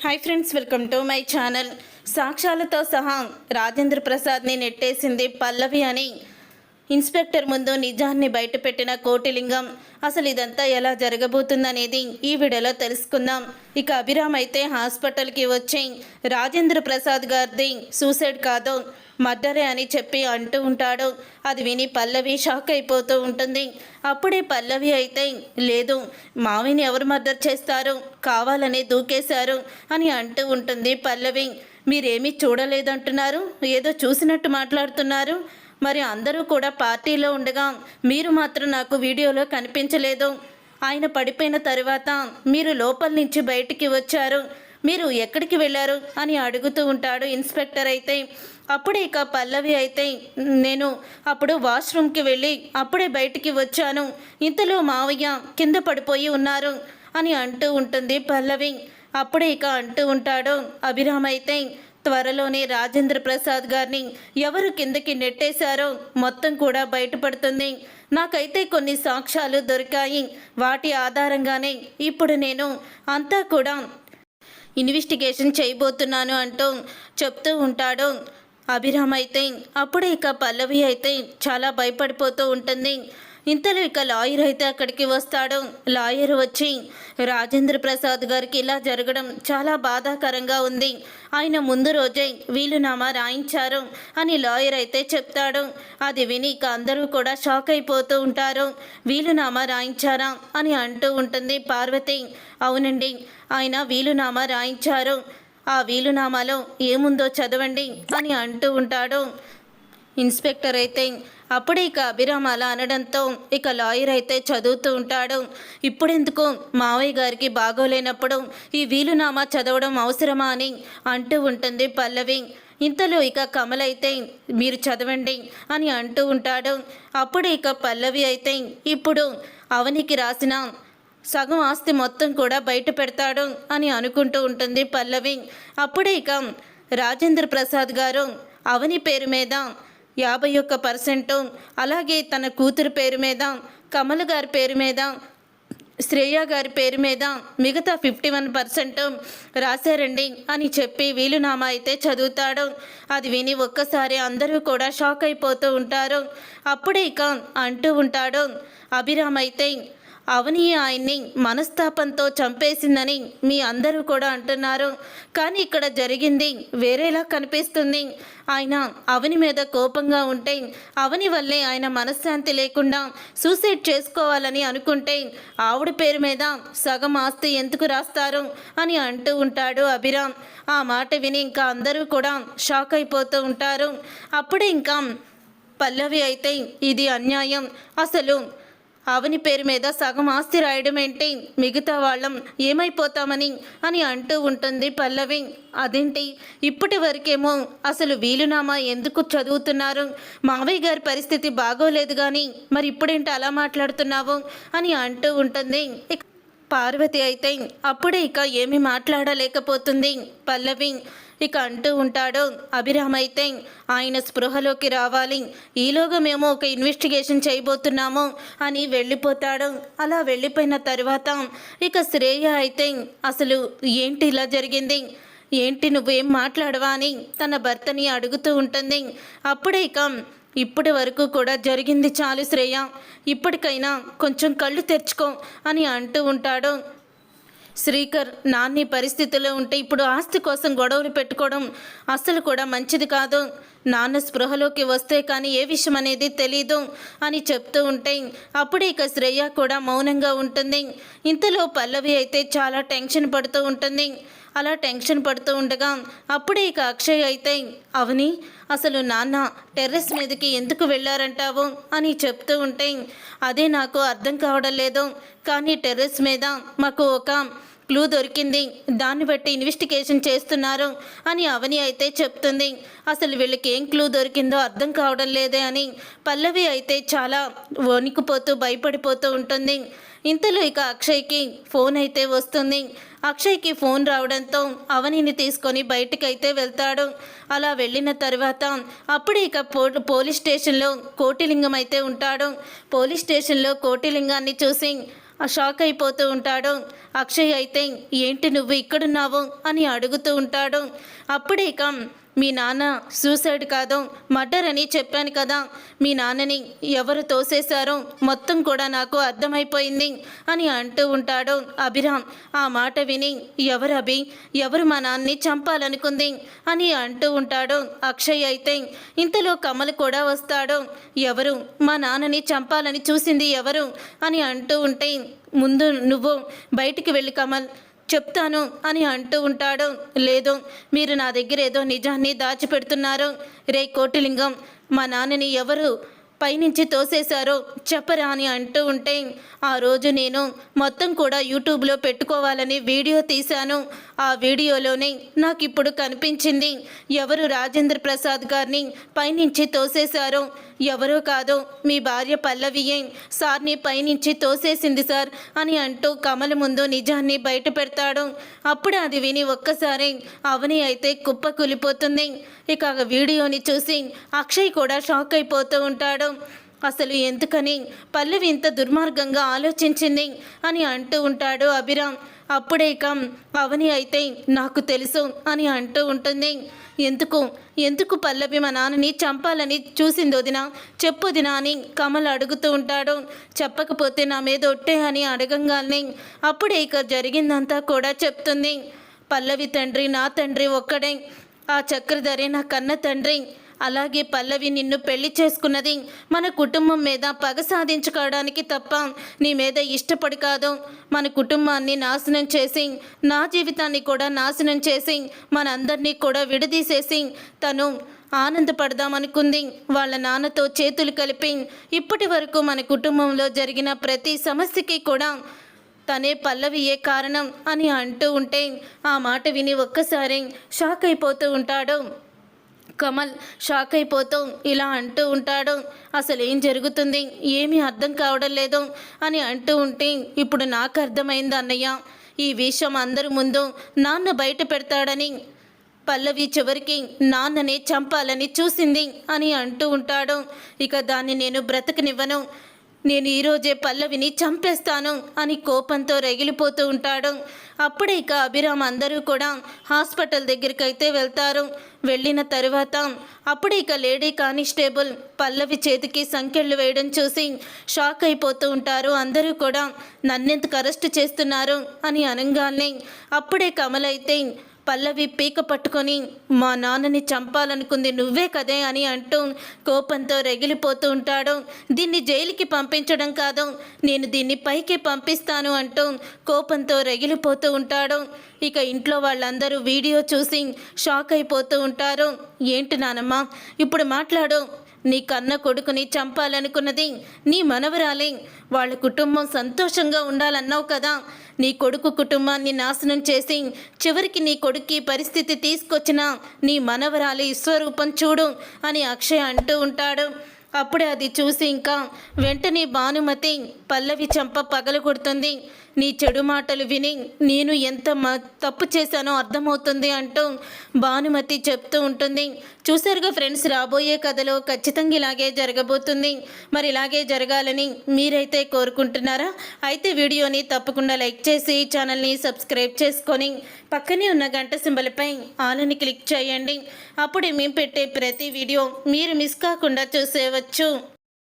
Hi friends, welcome to my channel. సాక్ష్యాలతో సహా రాజేంద్ర ప్రసాద్ని నెట్టేసింది పల్లవి అని ఇన్స్పెక్టర్ ముందు నిజాన్ని బయటపెట్టిన కోటిలింగం. అసలు ఇదంతా ఎలా జరగబోతుందనేది ఈ వీడియోలో తెలుసుకుందాం. ఇక అభిరామ్ అయితే హాస్పిటల్కి వచ్చి రాజేంద్ర ప్రసాద్ గారిది సూసైడ్ కాదు మర్డరే అని చెప్పి అంటూ ఉంటాడు. అది విని పల్లవి షాక్ అయిపోతూ ఉంటుంది. అప్పుడే పల్లవి అయితే లేదు, మావిని ఎవరు మర్డర్ చేస్తారు, కావాలని దూకేశారు అని అంటూ ఉంటుంది. పల్లవి, మీరేమీ చూడలేదంటున్నారు, ఏదో చూసినట్టు మాట్లాడుతున్నారు. మరి అందరూ కూడా పార్టీలో ఉండగా మీరు మాత్రం నాకు వీడియోలో కనిపించలేదు. ఆయన పడిపోయిన తర్వాత మీరు లోపల నుంచి బయటికి వచ్చారు, మీరు ఎక్కడికి వెళ్ళారు అని అడుగుతూ ఉంటాడు ఇన్స్పెక్టర్. అయితే అప్పుడే ఇక పల్లవి అయితే నేను అప్పుడు వాష్రూమ్కి వెళ్ళి అప్పుడే బయటికి వచ్చాను, ఇంతలో మావయ్య కింద పడిపోయి ఉన్నారు అని అంటూ ఉంటుంది పల్లవి. అప్పుడే ఇక అంటూ ఉంటాడు అభిరామ్ అయితే త్వరలోనే రాజేంద్ర ప్రసాద్ గారిని ఎవరు కిందకి నెట్టేశారో మొత్తం కూడా బయటపడుతుంది. నాకైతే కొన్ని సాక్ష్యాలు దొరికాయి, వాటి ఆధారంగానే ఇప్పుడు నేను అంతా కూడా ఇన్వెస్టిగేషన్ చేయబోతున్నాను అంటూ చెప్తూ ఉంటాడు అభిరామ్. అయితే అప్పుడే ఇక పల్లవి అయితే చాలా భయపడిపోతూ ఉంటుంది. ఇంతలో ఇక లాయర్ అయితే అక్కడికి వస్తాడు. లాయర్ వచ్చి రాజేంద్ర ప్రసాద్ గారికి ఇలా జరగడం చాలా బాధాకరంగా ఉంది, ఆయన ముందు రోజే వీలునామా రాయించారు అని లాయర్ అయితే చెప్తాడు. అది విని ఇక అందరూ కూడా షాక్ అయిపోతూ ఉంటారు. వీలునామా రాయించారా అని అంటూ ఉంటుంది పార్వతి. అవునండి, ఆయన వీలునామా రాయించారు, ఆ వీలునామాలో ఏముందో చదవండి అని అంటూ ఉంటాడు ఇన్స్పెక్టర్. అయితే అప్పుడే ఇక అభిరామ్ అలా అనడంతో ఇక లాయర్ అయితే చదువుతూ ఉంటాడు. ఇప్పుడెందుకు, మావయ్య గారికి బాగోలేనప్పుడు ఈ వీలునామా చదవడం అవసరమా అని అంటూ ఉంటుంది పల్లవి. ఇంతలో ఇక కమల్ అయితే మీరు చదవండి అని అంటూ ఉంటాడు. అప్పుడు ఇక పల్లవి అయితే ఇప్పుడు అవనికి రాసిన సగం ఆస్తి మొత్తం కూడా బయట పెడతాడు అని అనుకుంటూ ఉంటుంది పల్లవి. అప్పుడే ఇక రాజేంద్ర ప్రసాద్ గారు అవని పేరు మీద 51%, అలాగే తన కూతురు పేరు మీద, కమల్ గారి పేరు మీద, శ్రేయ గారి పేరు మీద మిగతా 51% రాశారండి అని చెప్పి వీలునామా అయితే చదువుతాడు. అది విని ఒక్కసారి అందరూ కూడా షాక్ అయిపోతూ ఉంటారు. అప్పుడే ఇక అంటూ ఉంటాడు అభిరామ్ అయితే అవని ఆయన్ని మనస్తాపంతో చంపేసిందని మీ అందరూ కూడా అంటున్నారు, కానీ ఇక్కడ జరిగింది వేరేలా కనిపిస్తుంది. ఆయన అవని మీద కోపంగా ఉంటే అవని వల్లే ఆయన మనశ్శాంతి లేకుండా సూసైడ్ చేసుకోవాలని అనుకుంటే ఆవిడ పేరు మీద సగం ఆస్తి ఎందుకు రాస్తారు అని అంటూ ఉంటాడు అభిరామ్. ఆ మాట విని ఇంకా అందరూ కూడా షాక్ అయిపోతూ ఉంటారు. అప్పుడే ఇంకా పల్లవి అయితే ఇది అన్యాయం, అసలు అవని పేరు మీద సగం ఆస్తి రాయడం ఏంటి, మిగతా వాళ్ళం ఏమైపోతామని అని అంటూ ఉంటుంది పల్లవి. అదేంటి, ఇప్పటి వరకేమో అసలు వీలునామా ఎందుకు చదువుతున్నారు, మావయ్య గారి పరిస్థితి బాగోలేదు కానీ మరి ఇప్పుడేంటి అలా మాట్లాడుతున్నావు అని అంటూ ఉంటుంది పార్వతి. అయితే అప్పుడే ఇక ఏమీ మాట్లాడలేకపోతుంది పల్లవి. ఇక అంటూ ఉంటాడు అభిరామ్ అయితే ఆయన స్పృహలోకి రావాలి, ఈలోగా మేము ఒక ఇన్వెస్టిగేషన్ చేయబోతున్నాము అని వెళ్ళిపోతాడు. అలా వెళ్ళిపోయిన తర్వాత ఇక శ్రేయ అయితే అసలు ఏంటి ఇలా జరిగింది, ఏంటి నువ్వేం మాట్లాడవా అని తన భర్తని అడుగుతూ ఉంటుంది. అప్పుడే ఇక ఇప్పటి వరకు కూడా జరిగింది చాలు శ్రేయ, ఇప్పటికైనా కొంచెం కళ్ళు తెరుచుకో అని అంటూ ఉంటాడు శ్రీకర్. నాన్ని పరిస్థితిలో ఉంటే ఇప్పుడు ఆస్తి కోసం గొడవలు పెట్టుకోవడం అస్సలు కూడా మంచిది కాదు, నాన్న స్పృహలోకి వస్తే కానీ ఏ విషయం అనేది తెలీదు అని చెప్తూ ఉంటే అప్పుడే ఇక శ్రేయ కూడా మౌనంగా ఉంటుంది. ఇంతలో పల్లవి అయితే చాలా టెన్షన్ పడుతూ ఉంటుంది. అలా టెన్షన్ పడుతూ ఉండగా అప్పుడే ఇక అక్షయ్ అయితే అవని అసలు నాన్న టెర్రస్ మీదకి ఎందుకు వెళ్ళారంటావు అని చెప్తూ ఉంటే అదే నాకు అర్థం కావడం లేదు, కానీ టెర్రస్ మీద మాకు ఒక క్లూ దొరికింది, దాన్ని బట్టి ఇన్వెస్టిగేషన్ చేస్తున్నారు అని అవని అయితే చెప్తుంది. అసలు వీళ్ళకి ఏం క్లూ దొరికిందో అర్థం కావడం లేదే అని పల్లవి అయితే చాలా వణికిపోతూ భయపడిపోతూ ఉంటుంది. ఇంతలో ఇక అక్షయ్కి ఫోన్ అయితే వస్తుంది. అక్షయ్కి ఫోన్ రావడంతో అవనిని తీసుకొని బయటికైతే వెళ్తాడు. అలా వెళ్ళిన తర్వాత అప్పుడే ఇక పోలీస్ స్టేషన్లో కోటిలింగం అయితే ఉంటాడు. పోలీస్ స్టేషన్లో కోటిలింగాన్ని చూసి షాక్ అయిపోతూ ఉంటాడు. అక్షయ్ అయితే ఏంటి నువ్వు ఇక్కడున్నావు అని అడుగుతూ ఉంటాడు. అప్పుడే ఇక మీ నాన్న సూసైడ్ కాదు మర్డర్ అని చెప్పాను కదా, మీ నాన్నని ఎవరు తోసేశారో మొత్తం కూడా నాకు అర్థమైపోయింది అని అంటూ ఉంటాడు అభిరామ్. ఆ మాట విని ఎవరు అభి, ఎవరు మా నాన్నని చంపాలనుకుంది అని అంటూ ఉంటాడు అక్షయ్. అయితే ఇంతలో కమల్ కూడా వస్తాడు. ఎవరు మా నాన్నని చంపాలని చూసింది ఎవరు అని అంటూ ఉంటే ముందు నువ్వు బయటికి వెళ్ళి కమల్ చెప్తాను అని అంటూ ఉంటాడు. లేదు, మీరు నా దగ్గర ఏదో నిజాన్ని దాచిపెడుతున్నారు. రే కోటిలింగం, మా నాన్నని ఎవరు పైనుంచి తోసేశారో చెప్పరా అని అంటూ ఉంటే ఆ రోజు నేను మొత్తం కూడా యూట్యూబ్లో పెట్టుకోవాలని వీడియో తీశాను. ఆ వీడియోలోనే నాకు ఇప్పుడు కనిపించింది ఎవరు రాజేంద్ర ప్రసాద్ గారిని పైనుంచి తోసేశారో. ఎవరో కాదు, మీ భార్య పల్లవియే సార్ని పైనుంచి తోసేసింది సార్ అని అంటూ కమల ముందు నిజాన్ని బయట పెడతాడు. అప్పుడు అది విని ఒక్కసారి అవని అయితే కుప్ప కూలిపోతుంది. ఇక ఆ వీడియోని చూసి అక్షయ్ కూడా షాక్ అయిపోతూ ఉంటాడు. అసలు ఎందుకని పల్లవి ఇంత దుర్మార్గంగా ఆలోచించింది అని అంటూ ఉంటాడు అభిరామ్. అప్పుడే ఇక అవని అయితే నాకు తెలుసు అని అంటూ ఉంటుంది. ఎందుకు పల్లవి మా నాన్నని చంపాలని చూసింది వదినా, చెప్పొదినా అని కమల్ అడుగుతూ ఉంటాడు. చెప్పకపోతే నా మీద ఒట్టే అని అడగంగానే అప్పుడే ఇక జరిగిందంతా కూడా చెప్తుంది. పల్లవి తండ్రి నా తండ్రి ఒక్కడే, ఆ చక్రధరే నా కన్న తండ్రి. అలాగే పల్లవి నిన్ను పెళ్లి చేసుకున్నది మన కుటుంబం మీద పగ సాధించుకోవడానికి తప్ప నీ మీద ఇష్టపడి కాదు. మన కుటుంబాన్ని నాశనం చేసి నా జీవితాన్ని కూడా నాశనం చేసి మనందరినీ కూడా విడదీసేసి తను ఆనందపడదామనుకుంది. వాళ్ళ నాన్నతో చేతులు కలిపి ఇప్పటి వరకు మన కుటుంబంలో జరిగిన ప్రతి సమస్యకి కూడా తనే పల్లవియే కారణం అని అంటూ ఉంటే ఆ మాట విని ఒక్కసారి షాక్ అయిపోతూ ఉంటాడు కమల్. షాక్ అయిపోతూ ఇలా అంటూ ఉంటాడు. అసలు ఏం జరుగుతుంది, ఏమీ అర్థం కావడం లేదు అని అంటూ ఉంటే ఇప్పుడు నాకు అర్థమైంది అన్నయ్య, ఈ విషయం అందరి ముందు నాన్న బయట పెడతాడని పల్లవి చివరికి నాన్ననే చంపాలని చూసింది అని అంటూ ఉంటాడు. ఇక దాన్ని నేను బ్రతకనివ్వను, నేను ఈరోజే పల్లవిని చంపేస్తాను అని కోపంతో రగిలిపోతూ ఉంటాడు. అప్పుడే ఇక అభిరామ్ అందరూ కూడా హాస్పిటల్ దగ్గరికి అయితే వెళ్తారు. వెళ్ళిన తరువాత అప్పుడే ఇక లేడీ కానిస్టేబుల్ పల్లవి చేతికి సంకెళ్ళు వేయడం చూసి షాక్ అయిపోతూ ఉంటారు అందరూ కూడా. నన్నెందుకు అరెస్ట్ చేస్తున్నారు అని అనగానే అప్పుడే కమల్ అయితే పల్లవి పీక పట్టుకొని మా నాన్నని చంపాలనుకుంది నువ్వే కదే అని అంటూ కోపంతో రగిలిపోతూ ఉంటాడు. దీన్ని జైలుకి పంపించడం కాదు, నేను దీన్ని పైకి పంపిస్తాను అంటూ కోపంతో రగిలిపోతూ ఉంటాడు. ఇక ఇంట్లో వాళ్ళందరూ వీడియో చూసి షాక్ అయిపోతూ ఉంటారు. ఏంటి నానమ్మ ఇప్పుడు మాట్లాడు, నీ కన్న కొడుకుని చంపాలనుకున్నది నీ మనవరాలే, వాళ్ళ కుటుంబం సంతోషంగా ఉండాలన్నావు కదా, నీ కొడుకు కుటుంబాన్ని నాశనం చేసి చివరికి నీ కొడుక్కి పరిస్థితి తీసుకొచ్చిన నీ మనవరాలి విశ్వరూపం చూడు అని అక్షయ్ అంటూ ఉంటాడు. అప్పుడే అది చూసి ఇంకా వెంటనే భానుమతి పల్లవి చంప పగలగొడుతుంది. నీ చెడు మాటలు విని నేను ఎంత తప్పు చేశానో అర్థమవుతుంది అంటూ భానుమతి చెప్తూ ఉంటుంది. చూసారుగా ఫ్రెండ్స్, రాబోయే కథలో ఖచ్చితంగా ఇలాగే జరగబోతుంది. మరి ఇలాగే జరగాలని మీరైతే కోరుకుంటున్నారా? అయితే వీడియోని తప్పకుండా లైక్ చేసి ఛానల్ని సబ్స్క్రైబ్ చేసుకొని పక్కనే ఉన్న గంట సింబల్పై ఆల్ అని క్లిక్ చేయండి. అప్పుడే మేము పెట్టే ప్రతి వీడియో మీరు మిస్ కాకుండా చూసేయవచ్చు.